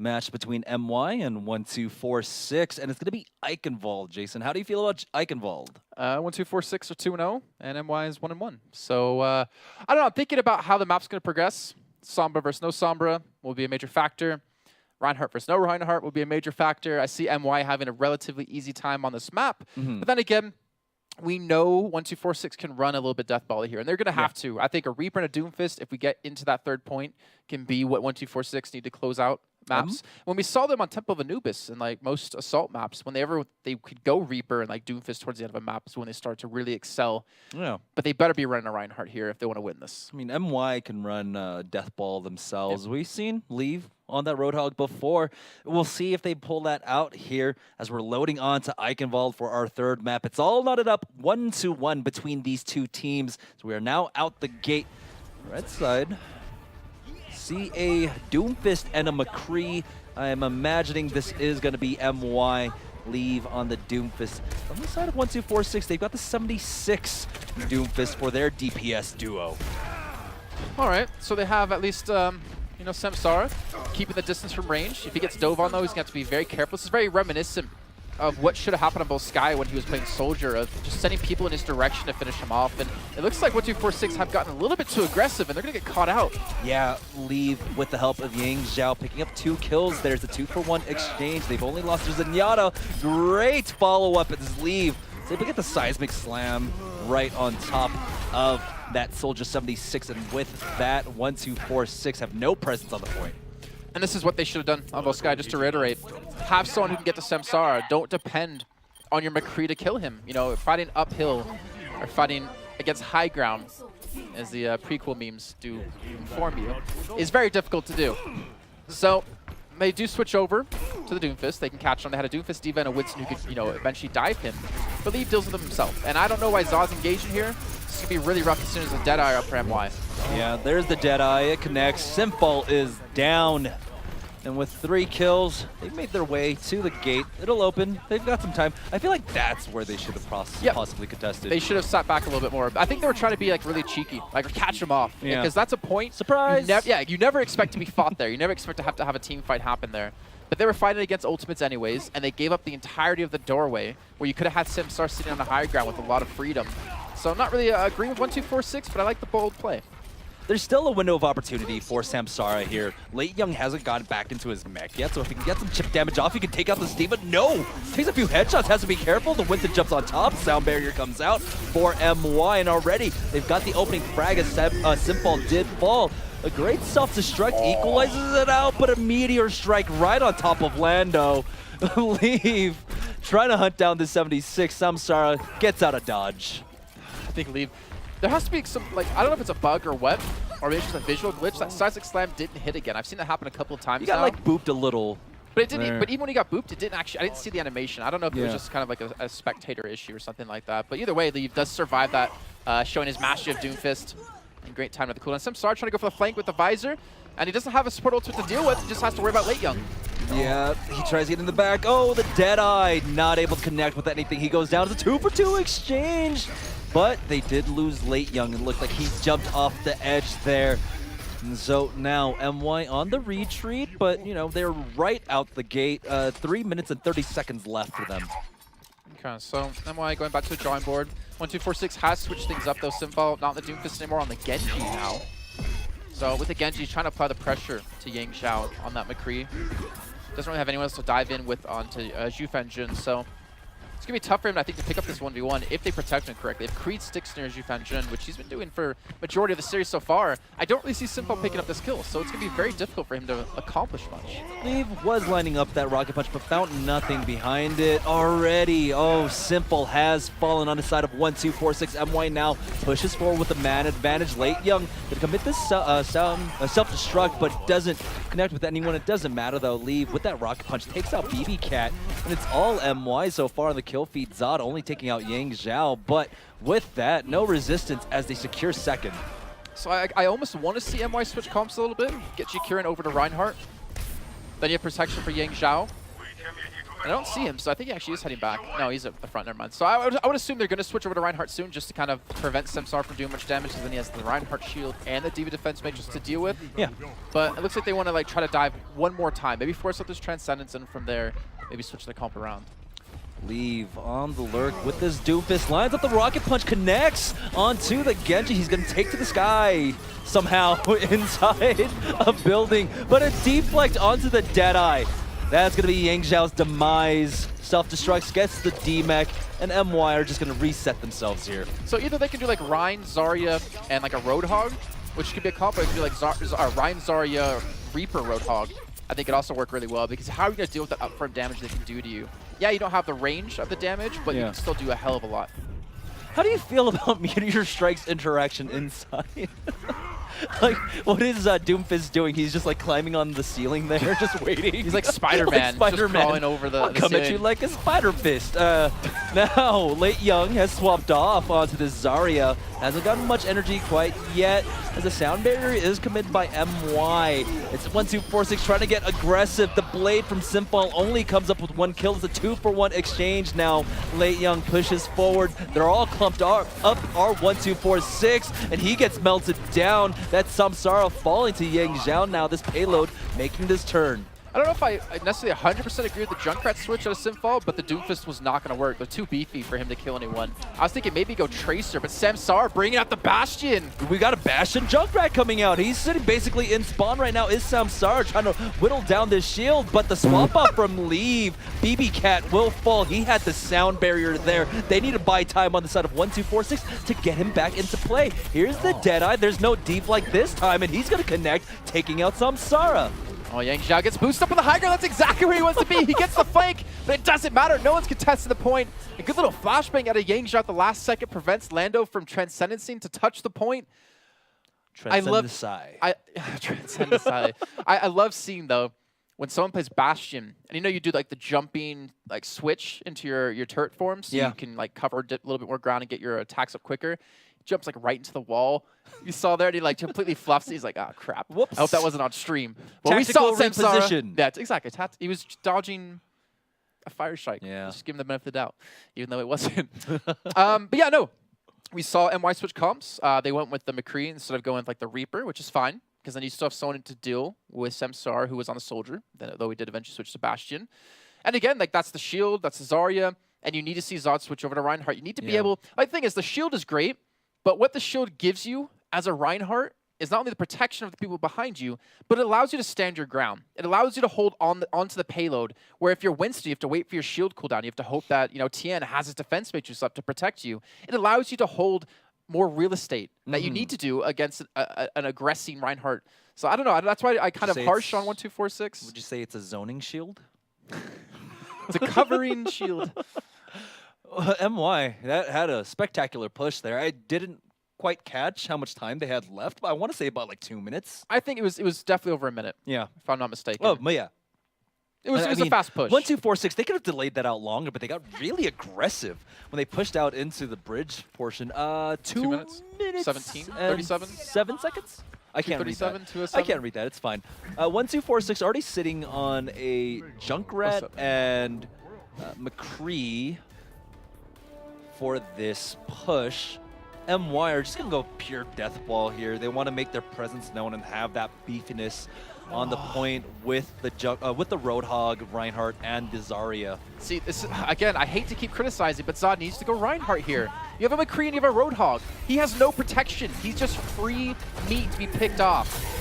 match between MY and 1246, and it's going to be Eichenwald. Jason, how do you feel about Eichenwald? 1246 are 2-0, and MY is 1-1. So I don't know. I'm thinking about how the map's going to progress. Sombra versus no Sombra will be a major factor. Reinhardt versus no Reinhardt will be a major factor. I see MY having a relatively easy time on this map, but then again, we know 1246 can run a little bit deathball here, and they're going to have to. I think a Reaper and a Doomfist, if we get into that third point, can be what 1246 need to close out maps. When we saw them on Temple of Anubis and like most assault maps, when they could go Reaper and like Doomfist towards the end of a map is when they start to really excel. Yeah. But they better be running a Reinhardt here if they want to win this. I mean, MY can run deathball themselves. We've seen Leave on that Roadhog before. We'll see if they pull that out here as we're loading on to Eichenwald for our third map. It's all knotted up 1-1 between these two teams. So we are now out the gate. Red side. See a Doomfist and a McCree. I am imagining this is going to be MY. Leave on the Doomfist. On the side of 1246, they've got the 76 Doomfist for their DPS duo. All right, so they have at least, you know, Samsara keeping the distance from range. If he gets dove on, though, he's going to have to be very careful. This is very reminiscent of what should have happened on both Sky when he was playing Soldier, of just sending people in his direction to finish him off. And it looks like 1246 have gotten a little bit too aggressive, and they're going to get caught out. Yeah, Leave with the help of Yang Zhao picking up 2 kills. There's a 2-for-1 exchange. They've only lost to Zenyatta. Great follow-up as Leave. So they get the seismic slam right on top of that Soldier 76, and with that, 1246 have no presence on the point. And this is what they should have done on both Sky, just to reiterate. Have someone who can get to Samsara. Don't depend on your McCree to kill him. You know, fighting uphill or fighting against high ground, as the prequel memes do inform you, is very difficult to do. So they do switch over to the Doomfist. They can catch him. They had a Doomfist Diva and a Winston who could, you know, eventually dive him. But Leave deals with him himself. And I don't know why Zaw's engaging here. This could be really rough as soon as the Deadeye are up for MY. Yeah, there's the Deadeye. It connects. Simple is down. And with 3 kills, they've made their way to the gate. It'll open. They've got some time. I feel like that's where they should have possibly contested. They should have sat back a little bit more. I think they were trying to be like really cheeky, like catch them off. Yeah. Because that's a point. Surprise! You never expect to be fought there. You never expect to have a team fight happen there. But they were fighting against ultimates anyways, and they gave up the entirety of the doorway where you could have had Samsara sitting on the high ground with a lot of freedom. So I'm not really agreeing with 1246, but I like the bold play. There's still a window of opportunity for Samsara here. Late Young hasn't gotten back into his mech yet, so if he can get some chip damage off, he can take out the Steve, but no! Takes a few headshots, has to be careful. The Winston jumps on top, sound barrier comes out for MY, and already they've got the opening frag as Simple did fall. A great self-destruct equalizes it out, but a meteor strike right on top of Lando. Leave, trying to hunt down the 76. Samsara gets out of dodge. I think Leave. There has to be some, like, I don't know if it's a bug or what, or maybe it's just a visual glitch. That seismic slam didn't hit again. I've seen that happen a couple of times. He got now. like booped a little. But it didn't. But even when he got booped, it didn't actually. I didn't see the animation. I don't know if it was just kind of like a spectator issue or something like that. But either way, Leave does survive that, showing his mastery of Doomfist. And great time at the cooldown. Samsara trying to go for the flank with the visor, and he doesn't have a support ultimate to deal with. He just has to worry about Late Young. Yeah, he tries to get in the back. Oh, the Deadeye not able to connect with anything. He goes down to the 2-for-2 exchange. But they did lose Late Young. It looked like he jumped off the edge there. And so now MY on the retreat, but you know, they're right out the gate. 3 minutes and 30 seconds left for them. Okay, so MY going back to the drawing board. 1246 has switched things up though. Simple, not on the Doomfist anymore, on the Genji now. So with the Genji, he's trying to apply the pressure to Yang Zhao on that McCree. Doesn't really have anyone else to dive in with onto Zhu Fanjun, so it's going to be tough for him, I think, to pick up this 1v1 if they protect him correctly. If Creed sticks near Zhu Fanjun, which he's been doing for majority of the series so far, I don't really see Simple picking up this kill, so it's going to be very difficult for him to accomplish much. Leave was lining up that rocket punch, but found nothing behind it already. Oh, Simple has fallen on the side of 1246. MY now pushes forward with the man advantage. Late Young gonna commit this self-destruct, but doesn't connect with anyone. It doesn't matter though. Leave with that rocket punch takes out BB Cat, and it's all MY so far on the kill feed. Zod only taking out Yang Zhao, but with that, no resistance as they secure second. So I almost want to see MY switch comps a little bit, get Jikirin over to Reinhardt. Then you have protection for Yang Zhao. I don't see him, so I think he actually is heading back. No, he's at the front. Never mind. So I would assume they're going to switch over to Reinhardt soon just to kind of prevent Samsar from doing much damage, because then he has the Reinhardt shield and the D.Va defense matrix to deal with. Yeah. But it looks like they want to like try to dive one more time. Maybe force out this Transcendence, and from there, maybe switch the comp around. Leave on the lurk with this Doomfist. Lines up the Rocket Punch, connects onto the Genji. He's going to take to the sky somehow inside a building, but a deflect onto the Deadeye. That's going to be Yang Zhao's demise. Self-destructs, gets the D-Mech, and MY are just going to reset themselves here. So either they can do like Rein, Zarya, and like a Roadhog, which could be a combo. It could be like Rein, Zarya, Reaper, Roadhog. I think it also work really well, because how are you going to deal with the upfront damage they can do to you? Yeah, you don't have the range of the damage, but you can still do a hell of a lot. How do you feel about Meteor Strike's interaction inside? Like, what is Doomfist doing? He's just like climbing on the ceiling there, just waiting. He's like Spider-Man, just crawling over the come ceiling. At you like a spider fist. Now, Late Young has swapped off onto this Zarya. Hasn't gotten much energy quite yet, as the sound barrier is committed by MY. It's 1-2-4-6 trying to get aggressive. The blade from Simfal only comes up with 1 kill. It's a 2-for-1 exchange now. Late Young pushes forward. They're all clumped up R1-2-4-6, and he gets melted down. That's Samsara falling to Yang Zhao now. This payload making this turn. I don't know if I necessarily 100% agree with the Junkrat switch out of Simfal, but the Doomfist was not going to work. They're too beefy for him to kill anyone. I was thinking maybe go Tracer, but Samsara bringing out the Bastion. We got a Bastion Junkrat coming out. He's sitting basically in spawn right now. Is Samsara trying to whittle down this shield, but the swap off from Leave. BB Cat will fall. He had the sound barrier there. They need to buy time on the side of 1-2-4-6 to get him back into play. Here's the Deadeye. There's no deep like this time, and he's going to connect, taking out Samsara. Oh, Yang Zhao gets boosted up on the high ground. That's exactly where he wants to be. He gets the flank, but it doesn't matter. No one's contested the point. A good little flashbang out of Yang Zhao at the last second prevents Lando from transcendencing to touch the point. Transcendence. I love seeing, though, when someone plays Bastion, and you know you do like the jumping like switch into your turret form, so you can like cover a little bit more ground and get your attacks up quicker. Jumps like right into the wall. You saw there, and he like completely fluffs. He's like, oh crap. Whoops. I hope that wasn't on stream. Well, Tactical we saw reposition. Yeah, exactly. He was dodging a fire strike. Yeah. Just give him the benefit of the doubt, even though it wasn't. But yeah, no. We saw MY switch comps. They went with the McCree instead of going with like the Reaper, which is fine, because then you still have someone to deal with Samsar, who was on a soldier, though he did eventually switch to Bastion. And again, like that's the shield, that's the Zarya, and you need to see Zod switch over to Reinhardt. You need to be able. The thing is, the shield is great. But what the shield gives you as a Reinhardt is not only the protection of the people behind you, but it allows you to stand your ground. It allows you to hold onto the payload, where if you're Winston, you have to wait for your shield cooldown. You have to hope that Tien has his defense matrix up to protect you. It allows you to hold more real estate that you need to do against an aggressing Reinhardt. So I don't know. That's why I kind of harsh on 1-2-4-6. Would you say it's a zoning shield? It's a covering shield. MY, that had a spectacular push there. I didn't quite catch how much time they had left, but I want to say about like 2 minutes. I think it was definitely over a minute. Yeah. If I'm not mistaken. Oh, yeah. It was a fast push. 1-2-4-6, they could have delayed that out longer, but they got really aggressive when they pushed out into the bridge portion. 2 minutes? 17? 37? 7 seconds? I can't read that. 2:37. I can't read that. It's fine. 1-2-4-6 already sitting on a Junkrat and McCree for this push. MY are just going to go pure death ball here. They want to make their presence known and have that beefiness on the point with the Roadhog, Reinhardt, and the Zarya. See, this is, again, I hate to keep criticizing, but Zod needs to go Reinhardt here. You have a McCree and you have a Roadhog. He has no protection. He's just free meat to be picked off.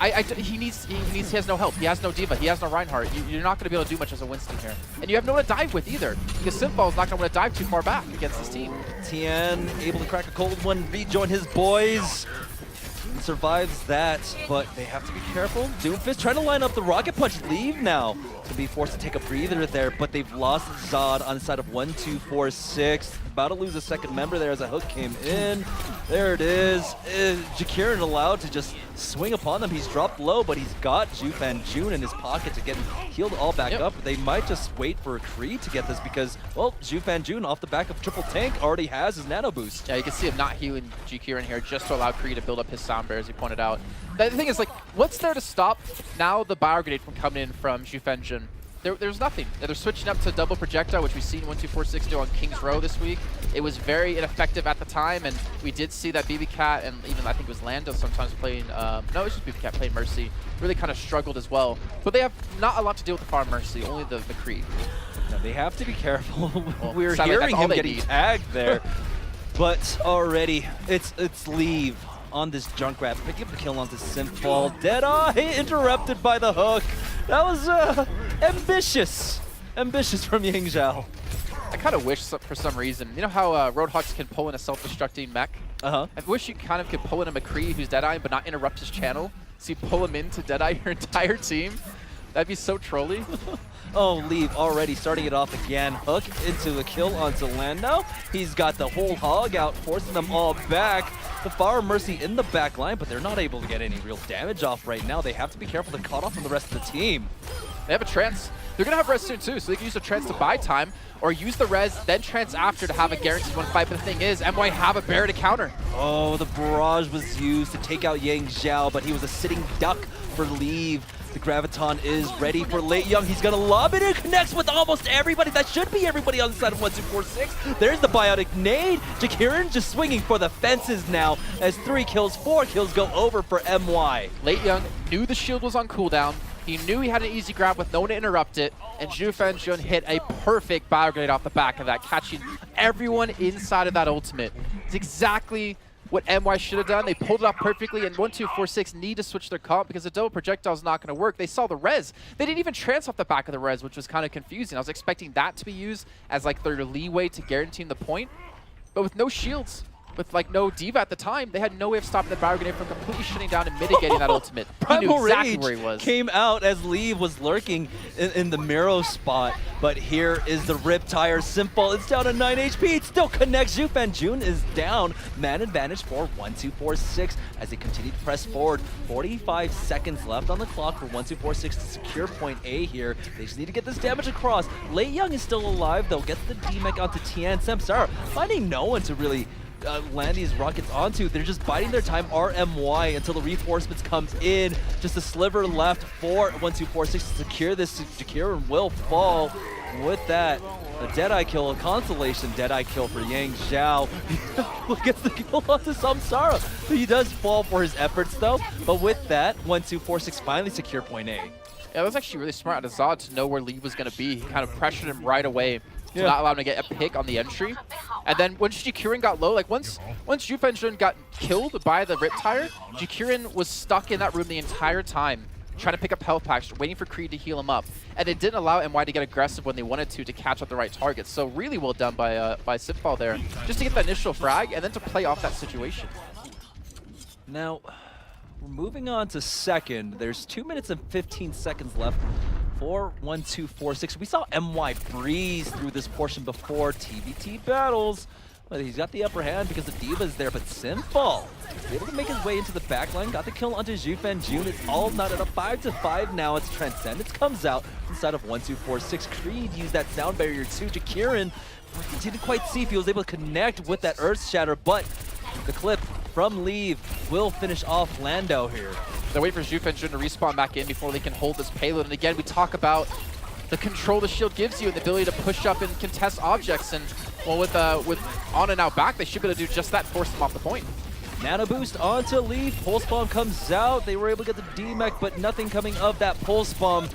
He has no help. He has no D.Va. He has no Reinhardt. You're not going to be able to do much as a Winston here. And you have no one to dive with either, because Simfal is not going to want to dive too far back against this team. Tien able to crack a cold one, rejoin his boys. And survives that, but they have to be careful. Doomfist trying to line up the Rocket Punch. Leave now to be forced to take a breather there, but they've lost Zod on the side of 1-2-4-6. About to lose a second member there as a hook came in. There it is. Jakirin allowed to just swing upon them. He's dropped low, but he's got Jufan Jun in his pocket to get him healed all back up. They might just wait for a Kree to get this because, well, Jufan Jun off the back of triple tank already has his nano boost. Yeah, you can see him not healing Jakirin here just to allow Kree to build up his sound bear, as he pointed out. The thing is, like, what's there to stop now the Bio Grenade from coming in from Jufan Jun? there's nothing. They're switching up to double projectile, which we've seen 1246 do on King's Row this week. It was very ineffective at the time, and we did see that BB Cat and even I think it was Lando sometimes playing. No, it was just BB Cat playing Mercy. Really kind of struggled as well. But they have not a lot to deal with the farm Mercy, only the Creed. Now, they have to be careful. Well, We're sadly, hearing him getting need. tagged there. But already, it's Leave on this Junkrat, picking up the kill onto Simfall. Deadeye interrupted by the hook. That was ambitious. Ambitious from Yang Zhao. I kind of wish for some reason, you know how Roadhogs can pull in a self-destructing mech? I wish you kind of could pull in a McCree who's Deadeye but not interrupt his channel. So you pull him into Deadeye your entire team. That'd be so trolly. Oh, Leave already starting it off again. Hook into the kill onto Lando. He's got the whole hog out, forcing them all back. The Fire Mercy in the back line, but they're not able to get any real damage off right now. They have to be careful. They're caught off from the rest of the team. They have a trance. They're going to have res soon too, so they can use the trance to buy time, or use the res, then trance after to have a guaranteed one fight. But the thing is, MY have a bear to counter. Oh, the barrage was used to take out Yang Zhao, but he was a sitting duck for Leave. The Graviton is ready for Late Young. He's going to lob it and connects with almost everybody. That should be everybody on the side of 1246. There's the biotic nade. Jakirin just swinging for the fences now as 3 kills, 4 kills go over for MY. Late Young knew the shield was on cooldown. He knew he had an easy grab with no one to interrupt it, and Zhu Fenjun hit a perfect bio grenade off the back of that, catching everyone inside of that ultimate. It's exactly what MY should have done. They pulled it off perfectly, and 1246 need to switch their comp because the double projectile is not going to work. They saw the res. They didn't even trance off the back of the res, which was kind of confusing. I was expecting that to be used as like their leeway to guarantee the point, but with no shields, with like no diva at the time, they had no way of stopping the bio grenade from completely shutting down and mitigating that ultimate. He knew exactly where he was. Came out as Leave was lurking in the Miro spot, but here is the Riptire. Simple, it's down to 9 HP, it still connects. Zhu Fenjun is down. Man advantage for 1246 as they continue to press forward. 45 seconds left on the clock for 1246 to secure point A here. They just need to get this damage across. Lei Young is still alive though, gets the D-Mech onto Tian. Samsara finding no one to really land these rockets onto. They're just biding their time, RMY, until the reinforcements comes in. Just a sliver left for 1246 to secure this. Jakirin will fall. With that, a Deadeye kill, a consolation Deadeye kill for Yang Zhao. Gets the kill onto Samsara. He does fall for his efforts though, but with that, 1246 finally secure point A. Yeah, that was actually really smart out of Zod to know where Lee was going to be. He kind of pressured him right away to not allow him to get a pick on the entry. And then when Jakirin got low, like once Zhu Fenjun got killed by the Riptire, Jakirin was stuck in that room the entire time, trying to pick up health packs, waiting for Creed to heal him up. And it didn't allow MY to get aggressive when they wanted to catch up the right targets. So really well done by Simfall there, just to get that initial frag and then to play off that situation. Now, we're moving on to second. There's 2 minutes and 15 seconds left for 1246. We saw MY breeze through this portion before. TVT battles. But he's got the upper hand because the Diva is there, but Simfall is able to make his way into the backline. Got the kill onto Zhu Fenjun. It's all knotted up 5-5 now. It's Transcendence comes out inside of 1246. Creed used that sound barrier too. Jakirin didn't quite see if he was able to connect with that Earth Shatter, but the clip from Leave will finish off Lando here. They're waiting for Zhu Fenjun to respawn back in before they can hold this payload. And again, we talk about the control the shield gives you and the ability to push up and contest objects. And well, with on and out back, they should be able to do just that, force them off the point. Nano boost onto Leaf. Pulse bomb comes out. They were able to get the D-Mech, but nothing coming of that pulse bomb.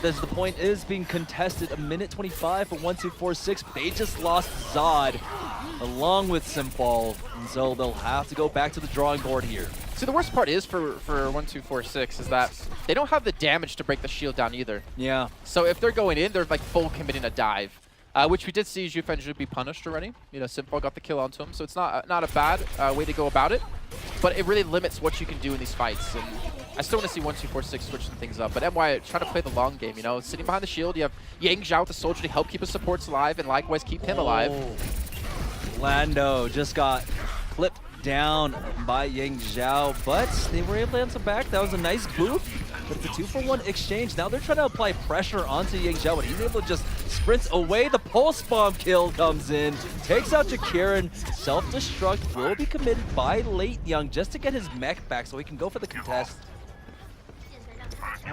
As the point is being contested, 1:25 for 1246. They just lost Zod along with Simfall, and so they'll have to go back to the drawing board here. See, the worst part is for 1246 is that they don't have the damage to break the shield down either. Yeah. So if they're going in, they're like full committing a dive. Which we did see Zhu Fenjun be punished already. You know, Simfall got the kill onto him, so it's not a bad way to go about it. But it really limits what you can do in these fights. And I still want to see 1246 switching things up. But MY trying to play the long game, you know, sitting behind the shield. You have Yang Zhao, the soldier, to help keep his supports alive and likewise keep him alive. Lando just got clipped down by Yang Zhao, but they were able to answer back. That was a nice boost, but it's a 2-for-1 exchange. Now they're trying to apply pressure onto Yang Zhao, but he's able to just sprint away. The pulse bomb kill comes in, takes out Jakirin. Self-destruct will be committed by Late Young just to get his mech back so he can go for the contest.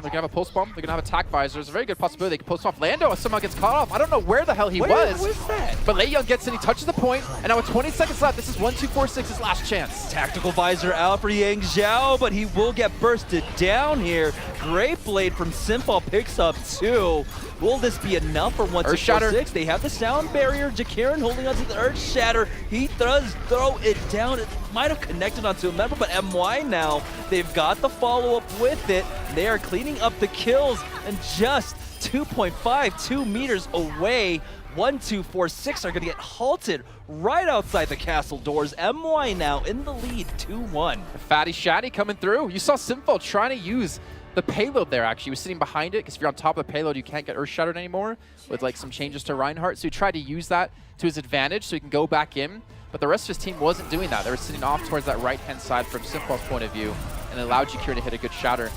They're going to have a pulse bomb. They're going to have attack visor. There's a very good possibility they can pulse off. Lando somehow gets caught off. I don't know where the hell he was. Where's that? But Lei Young gets in. He touches the point. And now with 20 seconds left, this is 1246's last chance. Tactical visor out for Yang Zhao, but he will get bursted down here. Great blade from Simple picks up 2. Will this be enough for 1246? They have the sound barrier. Jakiran holding onto the Earth Shatter. He does throw it down. It might have connected onto a member, but MY now, they've got the follow-up with it. They are cleaning up the kills, and just 2.52 meters away, 1246 are going to get halted right outside the castle doors. MY now in the lead, 2-1. Fatty Shatty coming through. You saw Simfo trying to use the payload there, actually. He was sitting behind it, because if you're on top of the payload, you can't get Earth Shattered anymore with like some changes to Reinhardt. So he tried to use that to his advantage so he can go back in. But the rest of his team wasn't doing that. They were sitting off towards that right-hand side from Simfo's point of view, and it allowed Jakiran to hit a good shatter.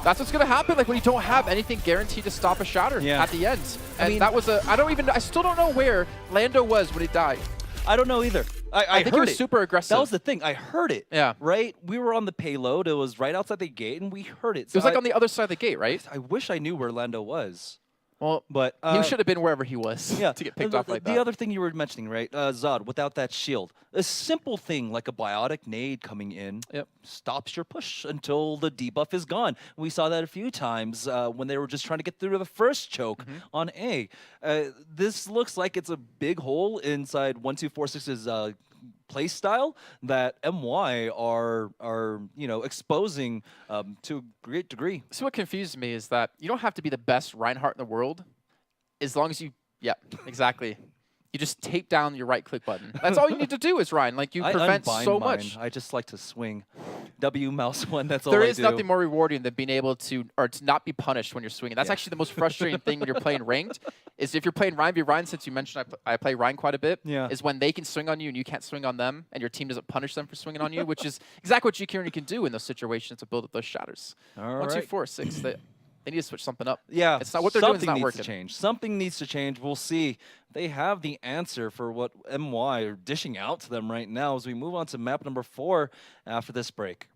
That's what's going to happen, like when you don't have anything guaranteed to stop a shatter at the end. And I mean, that was I still don't know where Lando was when he died. I don't know either. I think he was super aggressive. That was the thing. I heard it. Yeah. Right? We were on the payload. It was right outside the gate, and we heard it. So it was like on the other side of the gate, right? I wish I knew where Lando was. Well, but he should have been wherever he was to get picked off like that. The other thing you were mentioning, right? Zod, without that shield. A simple thing like a biotic nade coming in stops your push until the debuff is gone. We saw that a few times when they were just trying to get through to the first choke on A. This looks like it's a big hole inside 1246's play style that MY are exposing to a great degree. So what confused me is that you don't have to be the best Reinhardt in the world as long as you, exactly. You just tape down your right-click button. That's all you need to do is Ryan. Like, you prevent so much. I just like to swing. W mouse one, that's all I do. There is nothing more rewarding than being able to not be punished when you're swinging. That's actually the most frustrating thing when you're playing ranked, is if you're playing Ryan v Ryan, since you mentioned I play Ryan quite a bit, is when they can swing on you and you can't swing on them, and your team doesn't punish them for swinging on you, which is exactly what Jakiran can do in those situations to build up those shatters. All 1, 2, 4, 6. They need to switch something up. Yeah, it's not what they're doing. Is not working. Something needs to change. Something needs to change. We'll see. They have the answer for what MY are dishing out to them right now as we move on to map number 4 after this break.